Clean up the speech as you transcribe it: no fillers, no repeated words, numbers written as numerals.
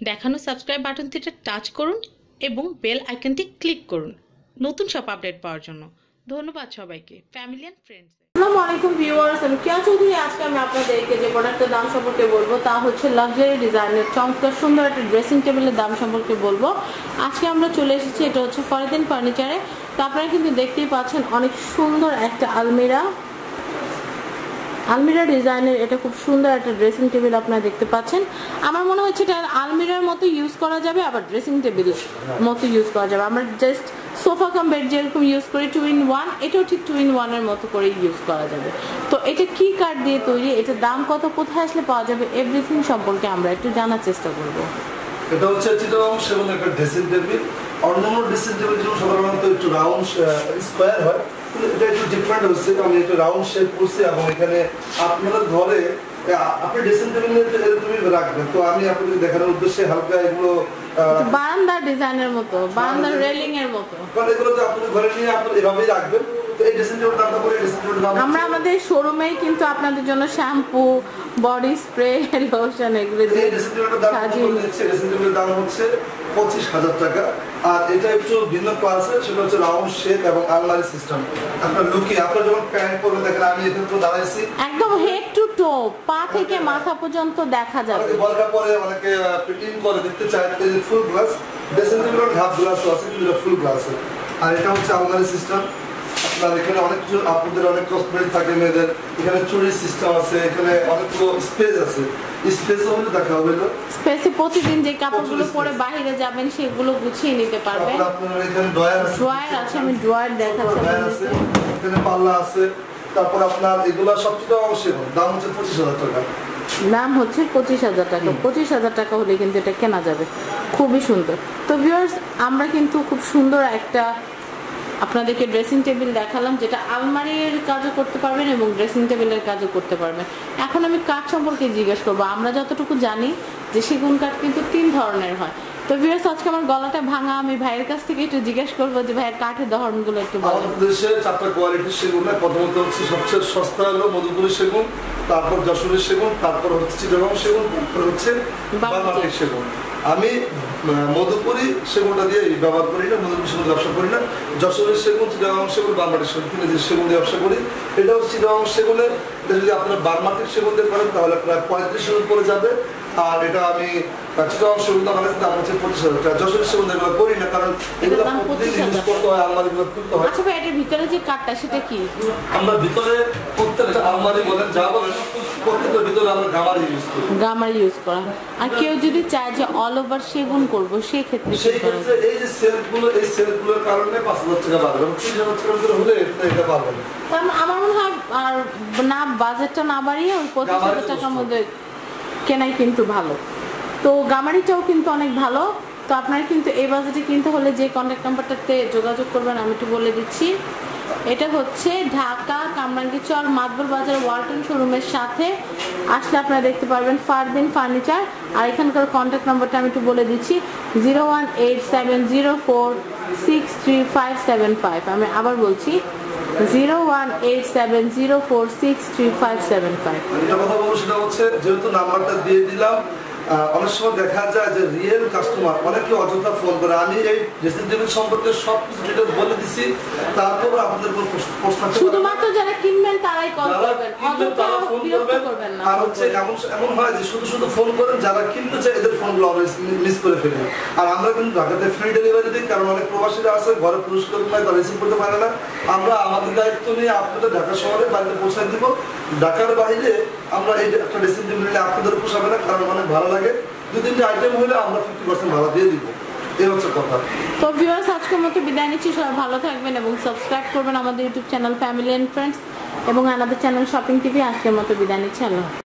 দেখানো subscribe বাটনটিতে touch করুন এবং বেল আইকনটি ক্লিক করুন নতুন সব আপডেট পাওয়ার জন্য। ধন্যবাদ সবাইকে, ফ্যামিলি এন্ড ফ্রেন্ডস। আসসালামু আলাইকুম ভিউয়ার্স, আমি কিয়া চৌধুরী। আজকে আমি আপনাদেরকে যে প্রোডাক্টের দাম সম্পর্কে বলবো তা হচ্ছে লাক্সারি ডিজাইনের চমৎকার সুন্দর একটা ড্রেসিং টেবিলের দাম সম্পর্কে বলবো। আজকে আমরা চলে এসেছি, এটা হচ্ছে ফরিদিন ফার্নিচারে। তো আপনারা কিন্তু দেখতেই পাচ্ছেন অনেক সুন্দর একটা আলমিরা ডিজাইনের এটা খুব সুন্দর একটা ড্রেসিং টেবিল আপনারা দেখতে পাচ্ছেন। আমার মনে হচ্ছে এটা আলমিরার মতো ইউজ করা যাবে, আবার ড্রেসিং টেবিল মতো ইউজ করা যাবে। আমরা জাস্ট সোফা কাম বেড যেরকম ইউজ করি 2 in 1, এটাও ঠিক 2 in 1 এর মতো করে ইউজ করা যাবে। তো এটা কি কাঠ দিয়ে তৈরি, এটার দাম কত, কোথায় আসলে পাওয়া যাবে, এভরিথিং সম্পর্কে আমরা একটু জানার চেষ্টা করব। এটা হচ্ছে চিটাগং সেগুন একটা ড্রেসিং টেবিল। অন্যান্য ড্রেসিং টেবিল যেমন সাধারণত একটু রাউন্ড স্কোয়ার হয়, এটা একটু ডিফারেন্ট হচ্ছে। আমি একটু রাউন্ড শেপ করছি এবং এখানে আপনাদের ঘরে আপনি ড্রেসিং টেবিলে তুমি রাখবেন। তো আমি আপনাদের দেখানোর উদ্দেশ্যে হালকা এগুলো বারান্দার ডিজাইনের মতো, বারান্দার রেলিং এর মতো, কারণ এগুলো তো আপনাদের ঘরে নিয়ে আপনারা এভাবেই রাখবেন। তো এই ড্রেসিং টেবিল দামটা করে ড্রেসিং টেবিল দাম আমরা আমাদের শোরুমে কিন্তু আপনাদের জন্য শ্যাম্পু, বডি স্প্রে, লোশন এগুলো দিয়ে সাজিয়ে দিচ্ছি। ড্রেসিং টেবিলের দাম হচ্ছে 25,000 টাকা। আর এটা একটু ভিন্ন ক্লাসের, সেটা হচ্ছে রাউন্ড শেপ এবং আলমারি সিস্টেম। আপনার লুকিং, আপনারা যখন প্যান্ট পরবেন, দেখেন আমি এখানে তো দাঁড়াইছি, একদম হেড টু টো, পা থেকে মাথা পর্যন্ত দেখা যাবে। অনেকে বলকা পরে, অনেকে ফিটিং করে দেখতে চায়। এই যে ফুল গ্লাস ড্রেসিং টেবিলের হাফ গ্লাস আছে, কিন্তু এটা ফুল গ্লাস। আর এটা হচ্ছে আলমারি সিস্টেম। আপনার এখানে অনেক কিছু, আপনাদের অনেক কসমেটিক থাকে মেয়েদের, এখানে চুরি সিস্টেম আছে, এখানে অনেকগুলো স্পেস আছে। স্পেসও হলে দেখা হবে, স্পেসে প্রতিদিন যে কাপড়গুলো পরে বাইরে যাবেন সেগুলো গুছিয়ে নিতে পারবেন। আপনার এখানে ড্রয়ার আছে, আমি ড্রয়ার দেখাচ্ছি। এখানে পাল্লা আছে। তারপর আপনার এগুলা সবচেয়ে অবশ্যই দাম হচ্ছে 25,000 টাকা। দাম হচ্ছে 25,000 টাকা। 25,000 টাকা হলে কিন্তু এটা কেনা যাবে, খুবই সুন্দর। তো ভিউয়ার্স, আমরা কিন্তু খুব সুন্দর একটা আপনাদেরকে ড্রেসিং টেবিল দেখালাম, যেটা আলমারির কাজও করতে পারবেন এবং ড্রেসিং টেবিলের কাজও করতে পারবেন। এখন আমি কাঠ সম্পর্কে জিজ্ঞেস করবো। আমরা যতটুকু জানি যে সেগুন কাঠ কিন্তু 3 ধরনের হয়। তো ভিউয়ার্স, আজকে আমার গলাটা ভাঙা, আমি ভাইয়ের কাছ থেকে একটু জিজ্ঞেস করবো যে ভাইয়ের কাঠের ধরনগুলো একটু বলুন। আমাদের দেশে 4টা কোয়ালিটির সেগুন। প্রথমত হচ্ছে সবচেয়ে সস্তা হলো মধুপুরের সেগুন, তারপর যশোরের সেগুন, তারপর হচ্ছে চিটাগং সেগুন, তারপর হচ্ছে বার্মাটিক সেগুন। আমি মধুপুরি সেগুনটা দিয়ে ব্যবহার করি না, মধুপুরি সেগুন ব্যবসা করি না। যশোরের সেগুন, চিটাগং সেগুন, বার্মাটিক সেগুন, তিনটে সেগুন দিয়ে ব্যবসা করি। এটা হচ্ছে চিটাগং সেগুনের। এটা যদি আপনারা বার্মাটিক সেগুন দিয়ে করেন তাহলে প্রায় 35,000 পড়ে যাবে। আর এটা আমি চিটাগং সেগুন দাম হচ্ছে 25,000 টাকা। যশোরের সেগুন এগুলো করি না, কারণ এগুলো ইউজ করতে হয়, আলমারিগুলো খুলতে হয়। আচ্ছা ভাই, এটার ভিতরে যে কাঠটা সেটা কি? আমরা ভিতরে প্রত্যেকটা আলমারি বলেন, যা বলেন, প্রত্যেকটার ভিতরে আমরা গামারি ইউজ করি। গামারি ইউজ করা। আর কেউ যদি চায় যে অল ওভার সেগুন করবো, সেই ক্ষেত্রে এই যে সেলফগুলো, এই সেলফগুলোর কারণে 5,000 টাকা বাড়বে। 30,000 টাকার ভিতরে হলে এটা পাবেন। আমার মনে হয় আর না, বাজেটটা না বাড়িয়ে ওই 25,000 টাকার মধ্যে কেনাই কিন্তু ভালো। তো গামারিটাও কিন্তু অনেক ভালো। তো আপনারা কিন্তু এই বাজেটে কিনতে হলে যে কন্ট্যাক্ট নাম্বারটাতে যোগাযোগ করবেন আমি একটু বলে দিচ্ছি। এটা হচ্ছে ঢাকা কামরাঙ্গীরচর মাদবর বাজার ওয়ালটন শোরুমের সাথে আসলে আপনারা দেখতে পারবেন ফারদিন ফার্নিচার। আর এখানকার কন্ট্যাক্ট নাম্বারটা আমি একটু বলে দিচ্ছি, 01870463575। আমি আবার বলছি 01870463575। এটা কথা বলবো, সেটা হচ্ছে যেহেতু নাম্বারটা দিয়ে দিলাম, অনেক সময় দেখা যায় যে রিয়েল কাস্টমার অনেকে অযথা ফোন করে। আমি এই ড্রেসিং টেবিল সম্পর্কে সব কিছু ডিটেইলস বলে দিছি, তারপর আপনাদের কোনো প্রশ্ন থাকলে শুধুমাত্র যারা কিনবেন তারাই কল করবেন, অযথা বিরক্ত করবেন না। আর হচ্ছে এমন হয় যে শুধু ফোন করেন, যারা কিনতে চায় এদের ফোনগুলো অলওয়েজ মিস করে ফেলেন। আর আমরা কিন্তু ঢাকাতে ফ্রি ডেলিভারি দিই, কারণ অনেক প্রবাসীরা আছে ঘরে পুরস্কার নয়, তারা রিসিভ করতে পারে না। আমরা আমাদের দায়িত্ব নিয়ে আপনাদের ঢাকা শহরে বাড়িতে পৌঁছায় দিব। ঢাকার বাইরে আমরা এই একটা ড্রেসিং টেবিল নিলে আপনাদের পোষাবে না, কারণ অনেক ভালো লাগে। 2-3টা আইটেম হলে আমরা 50% ভাড়া দিয়ে দিব। এই হচ্ছে কথা। তো ভিউয়ার্স, আজকের মতো বিদায় নিচ্ছি। সবাই ভালো থাকবেন এবং সাবস্ক্রাইব করবেন আমাদের YouTube channel family and friends এবং আমাদের চ্যানেল শপিং টিভি। আজকের মতো বিদায় নিচ্ছি। আল্লাহ।